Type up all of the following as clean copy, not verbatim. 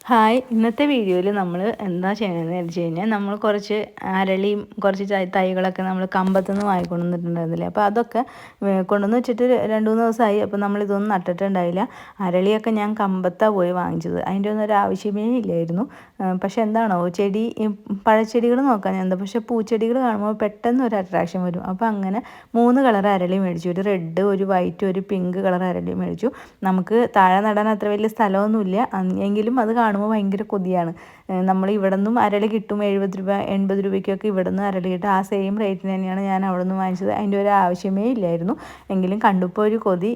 Hi, ഇന്നത്തെ വീഡിയോയിൽ നമ്മൾ എന്താ ചെയ്യണമെന്ന് വെച്ച് കഴിഞ്ഞാൽ നമ്മൾ കുറച്ച് അരളിയും കുറച്ച് തൈകളൊക്കെ നമ്മൾ കമ്പത്തുനിന്ന് വാങ്ങിക്കൊണ്ടുവന്നിട്ടുണ്ടായിരുന്നില്ലേ. അപ്പോൾ അതൊക്കെ കൊണ്ടുവന്ന് വെച്ചിട്ട് 2-3 ദിവസമായി. അപ്പോൾ നമ്മളിതൊന്നും നട്ടിട്ടുണ്ടായില്ല. അരളിയൊക്കെ ഞാൻ കമ്പത്താണ് പോയി വാങ്ങിച്ചത്. അതിൻ്റെ ഒന്നും ഒരു ആവശ്യമേ ഇല്ലായിരുന്നു. പക്ഷെ എന്താണോ ചെടി പഴച്ചെടികൾ നോക്കാൻ എന്താ, പക്ഷെ പൂച്ചെടികൾ കാണുമ്പോൾ പെട്ടെന്ന് ഒരു അട്രാക്ഷൻ വരും. അപ്പോൾ അങ്ങനെ 3 കളർ അരളി മേടിച്ചു. ഒരു റെഡ്, ഒരു വൈറ്റ്, ഒരു പിങ്ക് കളർ അരളി മേടിച്ചു. നമുക്ക് താഴെ നടാൻ അത്ര വലിയ സ്ഥലമൊന്നുമില്ല, എങ്കിലും അത് കാണുമ്പോൾ ഭയങ്കര കൊതിയാണ്. നമ്മൾ ഇവിടെ നിന്നും അരളി കിട്ടും 70 രൂപ 80 രൂപയ്ക്കൊക്കെ ഇവിടെ നിന്ന് അരളി കിട്ടും. ആ സെയിം റേറ്റിന് തന്നെയാണ് ഞാൻ അവിടെ നിന്ന് വാങ്ങിച്ചത്. അതിൻ്റെ ഒരു ആവശ്യമേ ഇല്ലായിരുന്നു, എങ്കിലും കണ്ടപ്പോൾ ഒരു കൊതി.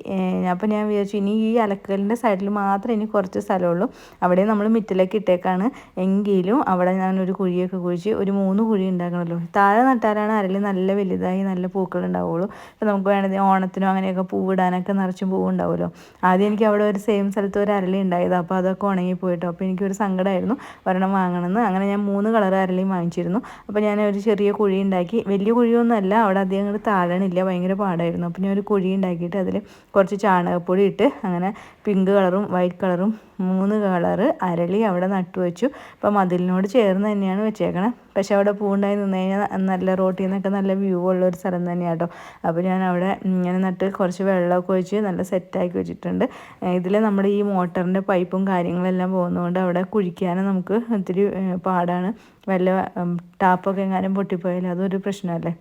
അപ്പോൾ ഞാൻ വിചാരിച്ചു ഇനി ഈ അലക്കലിൻ്റെ സൈഡിൽ മാത്രമേ ഇനി കുറച്ച് സ്ഥലമുള്ളൂ, അവിടെ നമ്മൾ മിറ്റിലേക്ക് ഇട്ടേക്കാണ്. എങ്കിലും അവിടെ ഞാനൊരു കുഴിയൊക്കെ കുഴിച്ച് ഒരു 3 കുഴി ഉണ്ടാക്കണമല്ലോ. താഴെ നട്ടാലാണ് അരളി നല്ല വലുതായി നല്ല പൂക്കൾ ഉണ്ടാവുള്ളൂ. അപ്പോൾ നമുക്ക് വേണമെങ്കിൽ ഓണത്തിനോ അങ്ങനെയൊക്കെ പൂവിടാനൊക്കെ നിറച്ചും പൂവുണ്ടാവുമല്ലോ. ആദ്യം എനിക്ക് അവിടെ ഒരു സെയിം സ്ഥലത്ത് ഒരു അരളി ഉണ്ടായത്, അപ്പോൾ അതൊക്കെ ഉണങ്ങിപ്പോയിട്ടോ. അപ്പോൾ എനിക്കൊരു സങ്കടമായിരുന്നു ഒരെണ്ണം വാങ്ങണമെന്ന്. അങ്ങനെ ഞാൻ 3 കളർ അരളിയും വാങ്ങിച്ചിരുന്നു. അപ്പോൾ ഞാൻ ഒരു ചെറിയ കുഴി ഉണ്ടാക്കി. വലിയ കുഴിയൊന്നുമല്ല, അവിടെ അധികം അങ്ങോട്ട് താഴണില്ല, ഭയങ്കര പാടായിരുന്നു. അപ്പോൾ ഞാൻ ഒരു കുഴി ഉണ്ടാക്കിയിട്ട് അതിൽ കുറച്ച് ചാണകപ്പൊടി ഇട്ട് അങ്ങനെ പിങ്ക് കളറും വൈറ്റ് കളറും 3 കളറ് അരളി അവിടെ നട്ടുവെച്ചു. അപ്പോൾ മതിലിനോട് ചേർന്ന് തന്നെയാണ് വെച്ചേക്കണേ. പക്ഷെ അവിടെ പൂവുണ്ടായി നിന്ന് കഴിഞ്ഞാൽ നല്ല റോട്ടിൽ നിന്നൊക്കെ നല്ല വ്യൂ ഉള്ള ഒരു സ്ഥലം തന്നെയാണ് കേട്ടോ. അപ്പോൾ ഞാൻ അവിടെ ഇങ്ങനെ നട്ട് കുറച്ച് വെള്ളമൊക്കെ ഒഴിച്ച് നല്ല സെറ്റാക്കി വെച്ചിട്ടുണ്ട്. ഇതിൽ നമ്മുടെ ഈ മോട്ടറിൻ്റെ പൈപ്പും കാര്യങ്ങളെല്ലാം പോകുന്നതുകൊണ്ട് അവിടെ കുഴിക്കാനും നമുക്ക് ഒത്തിരി പാടാണ്. വല്ല ടാപ്പൊക്കെ എങ്ങാനും പൊട്ടിപ്പോയാൽ അതൊരു പ്രശ്നമല്ലേ.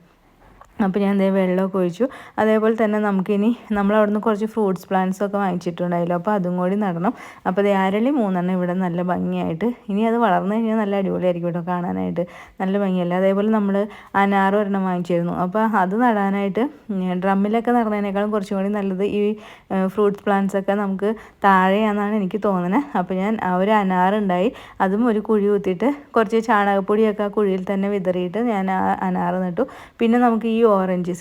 അപ്പോൾ ഞാൻ അതേ വെള്ളമൊക്കെ ഒഴിച്ചു. അതേപോലെ തന്നെ നമുക്കിനി നമ്മളവിടെ നിന്ന് കുറച്ച് ഫ്രൂട്ട്സ് പ്ലാന്റ്സൊക്കെ വാങ്ങിച്ചിട്ടുണ്ടായല്ലോ, അപ്പോൾ അതും കൂടി നടണം. അപ്പോൾ അത് അരളി 3 ഇവിടെ നല്ല ഭംഗിയായിട്ട്, ഇനി അത് വളർന്നു കഴിഞ്ഞാൽ നല്ല അടിപൊളിയായിരിക്കും കേട്ടോ കാണാനായിട്ട്, നല്ല ഭംഗിയല്ല. അതേപോലെ നമ്മൾ അനാറ് ഒരെണ്ണം വാങ്ങിച്ചിരുന്നു. അപ്പോൾ അത് നടാനായിട്ട് ഡ്രമ്മിലൊക്കെ നടന്നതിനേക്കാളും കുറച്ചും കൂടി നല്ലത് ഈ ഫ്രൂട്ട്സ് പ്ലാന്റ്സൊക്കെ നമുക്ക് താഴെയാണെന്നാണ് എനിക്ക് തോന്നുന്നത്. അപ്പോൾ ഞാൻ ഒരു അനാറുണ്ടായി, അതും ഒരു കുഴി കുത്തിയിട്ട് കുറച്ച് ചാണകപ്പൊടിയൊക്കെ ആ കുഴിയിൽ തന്നെ വിതറിയിട്ട് ഞാൻ ആ അനാറ് നട്ടു. പിന്നെ നമുക്ക് ഈ ഓറഞ്ച്,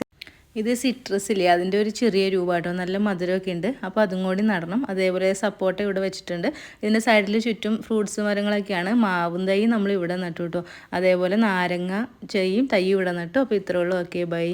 ഇത് സിട്രസ് ഇല്ലേ, അതിൻ്റെ ഒരു ചെറിയ രൂപമാട്ടോ, നല്ല മധുരമൊക്കെ ഉണ്ട്. അപ്പോൾ അതും കൂടി നടണം. അതേപോലെ സപ്പോട്ട ഇവിടെ വെച്ചിട്ടുണ്ട്. ഇതിൻ്റെ സൈഡിൽ ചുറ്റും ഫ്രൂട്ട്സ് മരങ്ങളൊക്കെയാണ്. മാവും തൈ നമ്മൾ ഇവിടെ നട്ടു കേട്ടോ. അതേപോലെ നാരങ്ങ തൈ ഇവിടെ നട്ടു. അപ്പോൾ ഇത്രയേ ഉള്ളൂ. Okay, by.